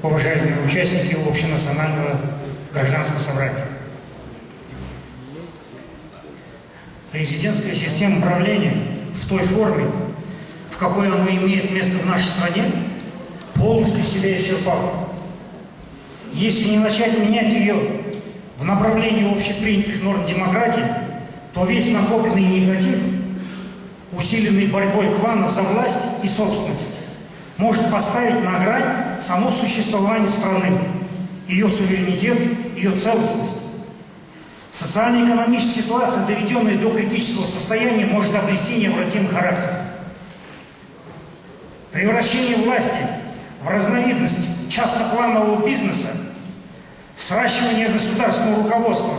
уважаемые участники общенационального гражданского собрания. Президентская система управления в той форме, в какой она имеет место в нашей стране, полностью себя исчерпала. Если не начать менять ее в направлении общепринятых норм демократии, то весь накопленный негатив, усиленный борьбой кланов за власть и собственность, может поставить на грань само существование страны, ее суверенитет, ее целостность. Социально-экономическая ситуация, доведенная до критического состояния, может обрести необратимый характер. Превращение власти в разновидность частнопланового бизнеса, сращивание государственного руководства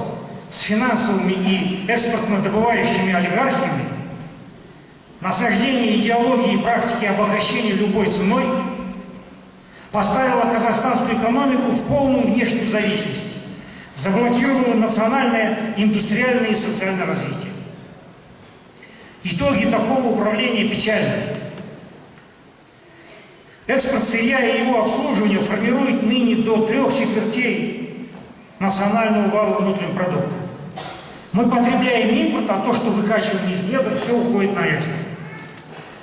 с финансовыми и экспортно-добывающими олигархиями, насаждение идеологии и практики обогащения любой ценой поставило казахстанскую экономику в полную внешнюю зависимость, заблокировало национальное, индустриальное и социальное развитие. Итоги такого управления печальны. Экспорт сырья и его обслуживание формирует ныне до 3/4 национального вала внутреннего продукта. Мы потребляем импорт, а то, что выкачиваем из недр, все уходит на экспорт.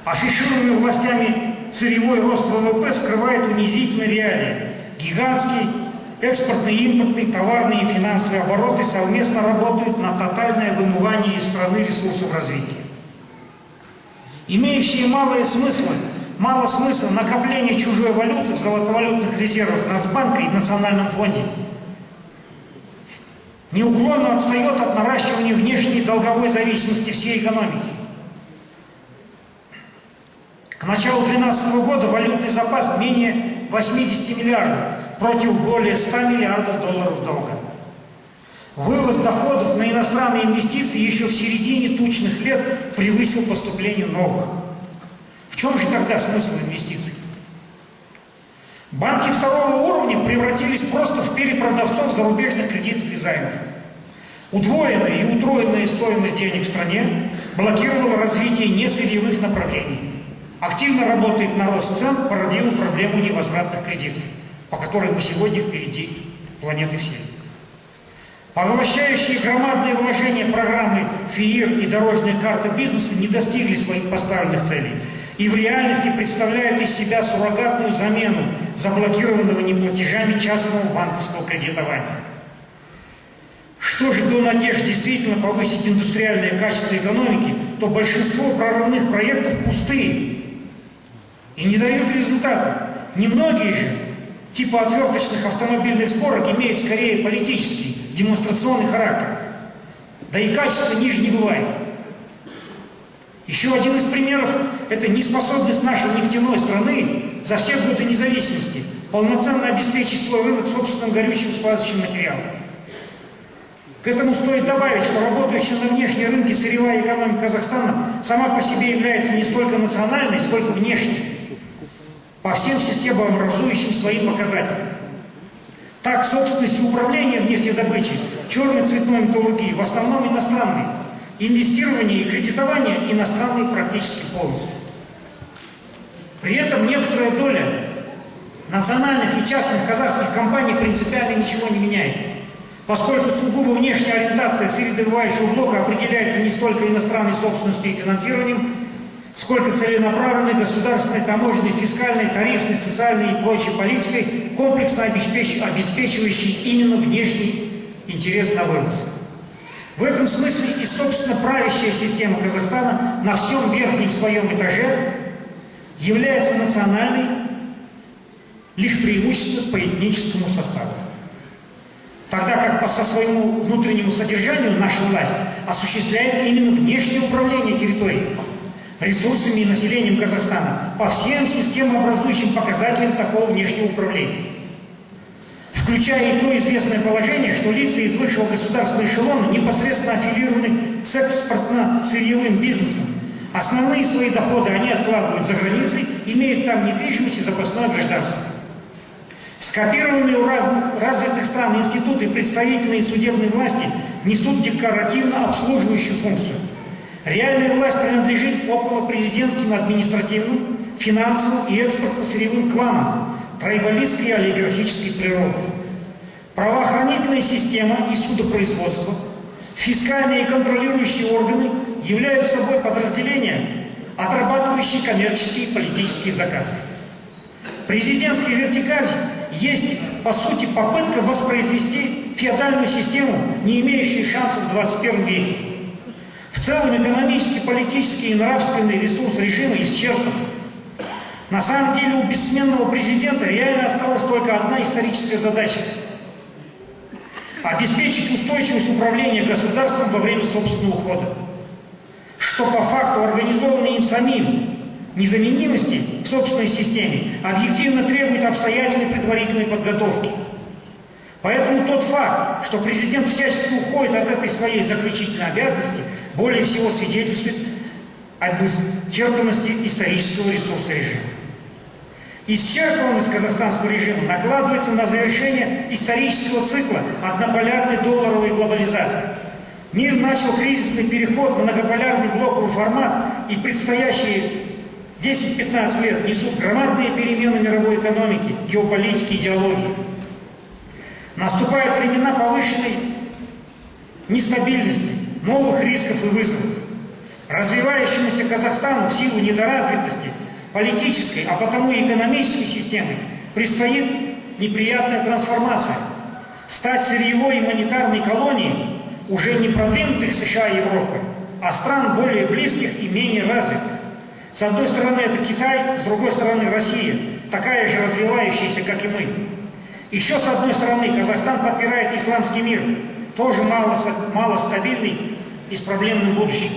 Афишируемый властями сырьевой рост ВВП скрывает унизительные реалии. Гигантский экспортный, импортный, товарные и финансовые обороты совместно работают на тотальное вымывание из страны ресурсов развития. Имеющие мало смысла накопление чужой валюты в золотовалютных резервах Нацбанка и Национальном фонде неуклонно отстает от наращивания внешней долговой зависимости всей экономики. К началу 2012 года валютный запас менее 80 миллиардов против более 100 миллиардов долларов долга. Вывоз доходов на иностранные инвестиции еще в середине тучных лет превысил поступление новых. В чем же тогда смысл инвестиций? Банки второго уровня превратились просто в перепродавцов зарубежных кредитов и займов. Удвоенная и утроенная стоимость денег в стране блокировала развитие несырьевых направлений. Активно работает на рост цен, породила проблему невозвратных кредитов, по которой мы сегодня впереди планеты всей. Поглощающие громадные вложения программы ФИИР и дорожная карта бизнеса не достигли своих поставленных целей и в реальности представляют из себя суррогатную замену заблокированного неплатежами частного банковского кредитования. Что же до надежд действительно повысить индустриальное качество экономики, то большинство прорывных проектов пустые и не дают результата. Немногие же, типа отверточных автомобильных сборок, имеют скорее политический, демонстрационный характер. Да и качество ниже не бывает. Еще один из примеров – это неспособность нашей нефтяной страны за все годы независимости полноценно обеспечить свой рынок собственным горючим смазочным материалом. К этому стоит добавить, что работающая на внешнем рынке сырьевая экономика Казахстана сама по себе является не столько национальной, сколько внешней, по всем системообразующим своим показателям. Так, собственность и управление в нефтедобыче, черной цветной металлургии в основном иностранные, инвестирование и кредитование иностранные практически полностью. При этом некоторая доля национальных и частных казахских компаний принципиально ничего не меняет, поскольку сугубо внешняя ориентация сырьедобывающего блока определяется не столько иностранной собственностью и финансированием, сколько целенаправленной государственной, таможенной, фискальной, тарифной, социальной и прочей политикой, комплексно обеспечивающей именно внешний интерес на вывоз. В этом смысле и, собственно, правящая система Казахстана на всем верхнем своем этаже является национальной лишь преимущественно по этническому составу. Тогда как по своему внутреннему содержанию наша власть осуществляет именно внешнее управление территорией, ресурсами и населением Казахстана по всем системообразующим показателям такого внешнего управления. Включая и то известное положение, что лица из высшего государственного эшелона непосредственно аффилированы с экспортно-сырьевым бизнесом. Основные свои доходы они откладывают за границей, имеют там недвижимость и запасное гражданство. Скопированные у развитых стран институты представительной и судебной власти несут декоративно обслуживающую функцию. Реальная власть принадлежит около президентским, административным, финансовым и экспортно-сырьевым кланам, тройболистской олигархической природы. Правоохранительная система и судопроизводство, фискальные и контролирующие органы являются собой подразделения, отрабатывающие коммерческие и политические заказы. Президентская вертикаль есть, по сути, попытка воспроизвести феодальную систему, не имеющую шансов в 21 веке. В целом экономический, политический и нравственный ресурс режима исчерпан. На самом деле у бессменного президента реально осталась только одна историческая задача – обеспечить устойчивость управления государством во время собственного ухода, что по факту организованной им самим незаменимости в собственной системе объективно требует обстоятельной предварительной подготовки. Поэтому тот факт, что президент всячески уходит от этой своей заключительной обязанности, более всего свидетельствует об исчерпанности исторического ресурса режима. Исчерпанность казахстанского режима накладывается на завершение исторического цикла однополярной долларовой глобализации. Мир начал кризисный переход в многополярный блоковый формат, и предстоящие 10-15 лет несут громадные перемены мировой экономики, геополитики, идеологии. Наступают времена повышенной нестабильности, новых рисков и вызовов. Развивающемуся Казахстану в силу недоразвитости политической, а потому и экономической системы предстоит неприятная трансформация. Стать сырьевой и монетарной колонией уже не продвинутых США и Европы, а стран более близких и менее развитых. С одной стороны это Китай, с другой стороны Россия, такая же развивающаяся, как и мы. Еще с одной стороны Казахстан подпирает исламский мир, тоже мало стабильный и с проблемным будущим.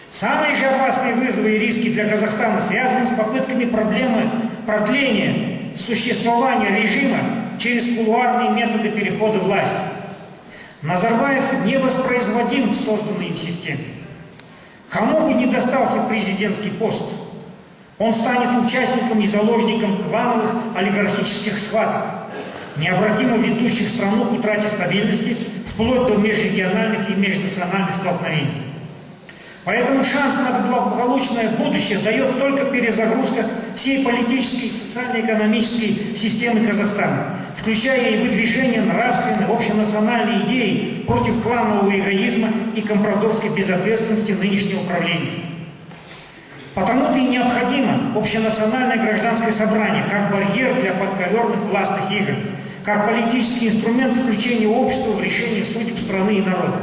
Самые же опасные вызовы и риски для Казахстана связаны с попытками проблемы продления существования режима через кулуарные методы перехода власти. Назарбаев невоспроизводим в созданной им системе. Кому бы не достался президентский пост, он станет участником и заложником клановых олигархических схваток, необратимо ведущих страну к утрате стабильности, вплоть до межрегиональных и межнациональных столкновений. Поэтому шанс на благополучное будущее дает только перезагрузка всей политической и социально-экономической системы Казахстана, включая и выдвижение нравственной общенациональной идеи против кланового эгоизма и компрадорской безответственности нынешнего правления. Потому-то и необходимо общенациональное гражданское собрание как барьер для подковерных властных игр, как политический инструмент включения общества в решение судеб страны и народа.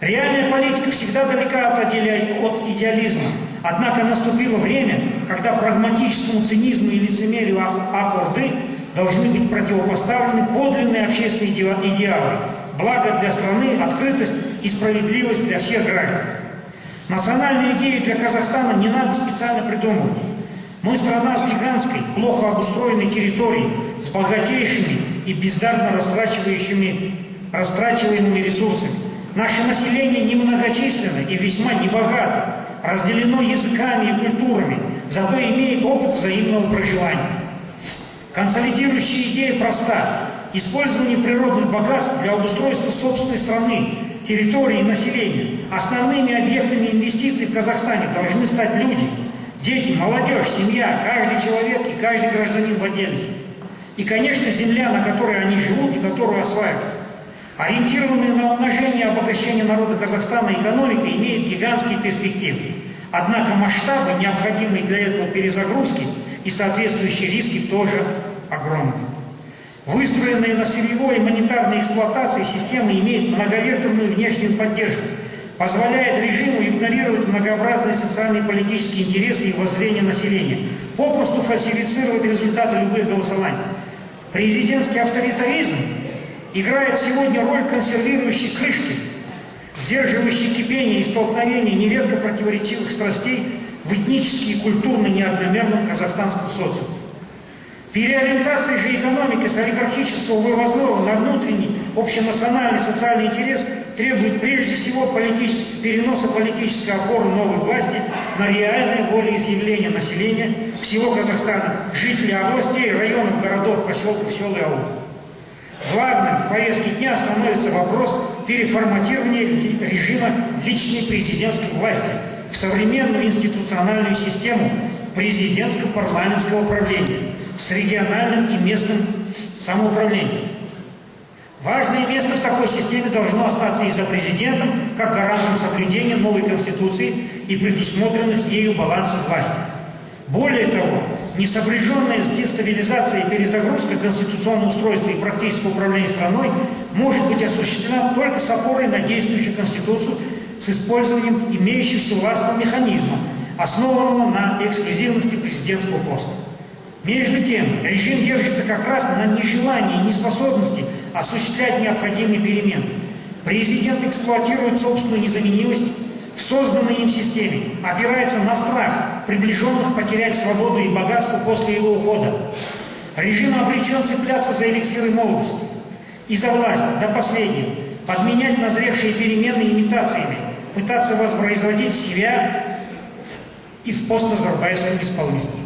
Реальная политика всегда далека от идеализма, однако наступило время, когда прагматическому цинизму и лицемерию ак-орды должны быть противопоставлены подлинные общественные идеалы, благо для страны, открытость и справедливость для всех граждан. Национальную идею для Казахстана не надо специально придумывать. Мы страна с гигантской, плохо обустроенной территорией, с богатейшими и бездарно растрачиваемыми ресурсами. Наше население немногочисленно и весьма небогато, разделено языками и культурами, зато имеет опыт взаимного проживания. Консолидирующая идея проста. Использование природных богатств для обустройства собственной страны, территории и населения. Основными объектами инвестиций в Казахстане должны стать люди, дети, молодежь, семья, каждый человек и каждый гражданин в отдельности. И, конечно, земля, на которой они живут и которую осваивают. Ориентированная на умножение и обогащение народа Казахстана экономика имеет гигантские перспективы. Однако масштабы, необходимые для этого перезагрузки и соответствующие риски, тоже огромны. Выстроенная на сырьевой и монетарной эксплуатации система имеет многовекторную внешнюю поддержку, позволяет режиму игнорировать многообразные социальные и политические интересы и воззрения населения, попросту фальсифицировать результаты любых голосований. Президентский авторитаризм играет сегодня роль консервирующей крышки, сдерживающей кипение и столкновение нередко противоречивых страстей в этнически и культурно неодномерном казахстанском социуме. Переориентация же экономики с олигархического вывозного на внутренний общенациональный социальный интерес требует прежде всего переноса политической опоры новой власти на реальное волеизъявление населения всего Казахстана, жителей областей, районов, городов, поселков, сел и аулов. Главным в повестке дня становится вопрос переформатирования режима личной президентской власти в современную институциональную систему президентско-парламентского правления с региональным и местным самоуправлением. Важное место в такой системе должно остаться и за президентом, как гарантом соблюдения новой Конституции и предусмотренных ею балансов власти. Более того, несопряженная с дестабилизацией и перезагрузкой конституционного устройства и практического управления страной может быть осуществлена только с опорой на действующую Конституцию с использованием имеющегося властного механизма, основанного на эксклюзивности президентского поста. Между тем, режим держится как раз на нежелании и неспособности осуществлять необходимые перемены. Президент эксплуатирует собственную незаменимость в созданной им системе, опирается на страх приближенных потерять свободу и богатство после его ухода. Режим обречен цепляться за эликсиры молодости и за власть до последнего, подменять назревшие перемены имитациями, пытаться воспроизводить себя и в постназарбаевском исполнении.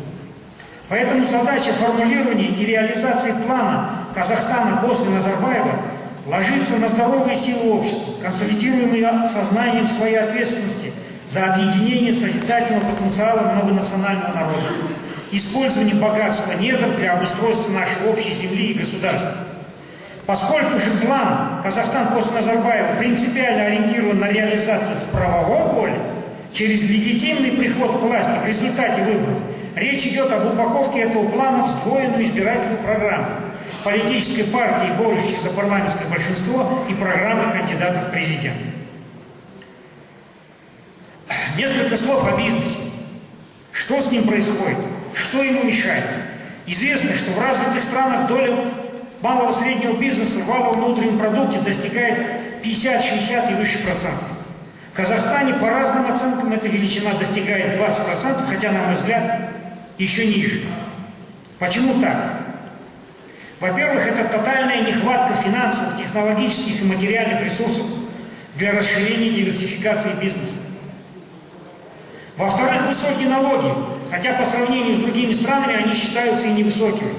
Поэтому задача формулирования и реализации плана Казахстана после Назарбаева ложится на здоровые силы общества, консолидируемые сознанием своей ответственности за объединение созидательного потенциала многонационального народа, использование богатства недр для обустройства нашей общей земли и государства. Поскольку же план «Казахстан после Назарбаева» принципиально ориентирован на реализацию в правовом поле, через легитимный приход к власти в результате выборов, речь идет об упаковке этого плана в сдвоенную избирательную программу политической партии, борющейся за парламентское большинство, и программы кандидатов в президенты. Несколько слов о бизнесе. Что с ним происходит? Что ему мешает? Известно, что в развитых странах доля малого и среднего бизнеса в валовом внутреннем продукте достигает 50, 60 и выше процентов. В Казахстане по разным оценкам эта величина достигает 20%, хотя, на мой взгляд, еще ниже. Почему так? Во-первых, это тотальная нехватка финансовых, технологических и материальных ресурсов для расширения и диверсификации бизнеса. Во-вторых, высокие налоги, хотя по сравнению с другими странами они считаются и невысокими.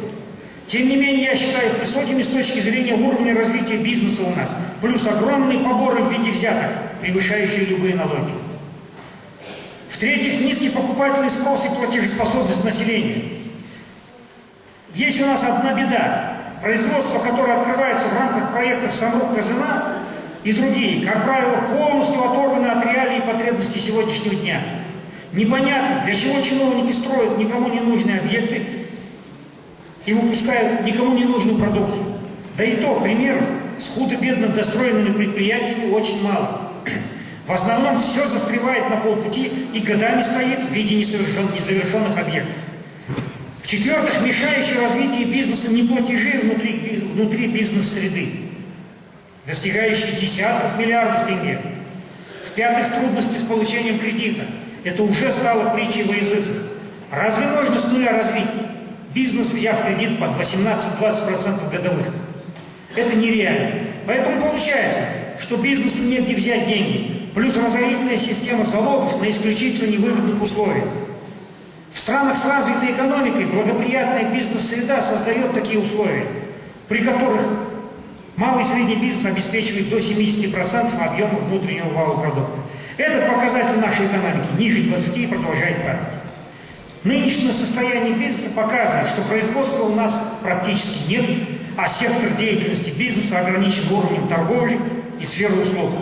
Тем не менее, я считаю их высокими с точки зрения уровня развития бизнеса у нас, плюс огромные поборы в виде взяток, превышающие любые налоги. В-третьих, низкий покупательный спрос и платежеспособность населения. Есть у нас одна беда. Производства, которые открываются в рамках проектов «Самрук-Казына» и другие, как правило, полностью оторваны от реалий и потребностей сегодняшнего дня. Непонятно, для чего чиновники строят никому не нужные объекты и выпускают никому не нужную продукцию. Да и то примеров с худо-бедно достроенными предприятиями очень мало. В основном все застревает на полпути и годами стоит в виде незавершенных объектов. В-четвертых, мешающие развитию бизнеса неплатежи внутри бизнес-среды, достигающие десятков миллиардов тенге. В-пятых, трудности с получением кредита. Это уже стало притчей во языцах. Разве можно с нуля развить бизнес, взяв кредит под 18-20% годовых? Это нереально. Поэтому получается, что бизнесу негде взять деньги, плюс разорительная система залогов на исключительно невыгодных условиях. В странах с развитой экономикой благоприятная бизнес-среда создает такие условия, при которых малый и средний бизнес обеспечивает до 70% объема внутреннего валового продукта. Этот показатель нашей экономики ниже 20 и продолжает падать. Нынешнее состояние бизнеса показывает, что производства у нас практически нет, а сектор деятельности бизнеса ограничен уровнем торговли и сферы услуг.